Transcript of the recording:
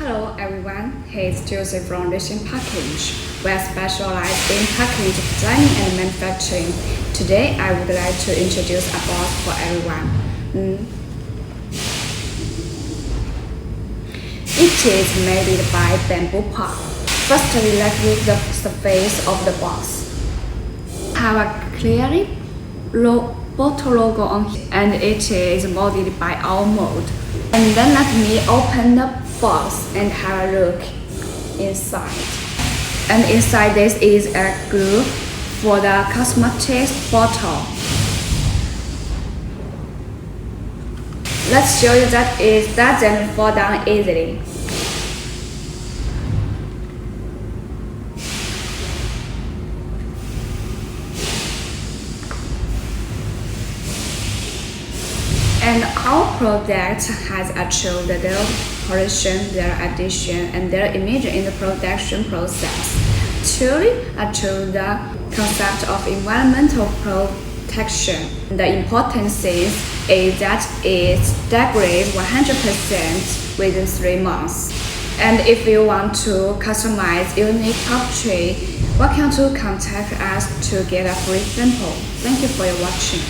Hello everyone, here's Joseph from Racing Package. We are specialized in package designing and manufacturing. Today I would like to introduce a box for everyone. It is made by bamboo pulp. Firstly, let's look at the surface of the box. Have a clearly bottle logo on it, and it is molded by our mold. And then let me open the box and have a look inside. And inside this is a glue for the cosmetic bottle. Let's show you that it doesn't fall down easily. And our product has achieved their pollution, their addition, and their image in the production process. Truly achieve the concept of environmental protection. The importance is that it degrades 100% within 3 months. And if you want to customize unique puppetry, welcome to contact us to get a free sample. Thank you for your watching.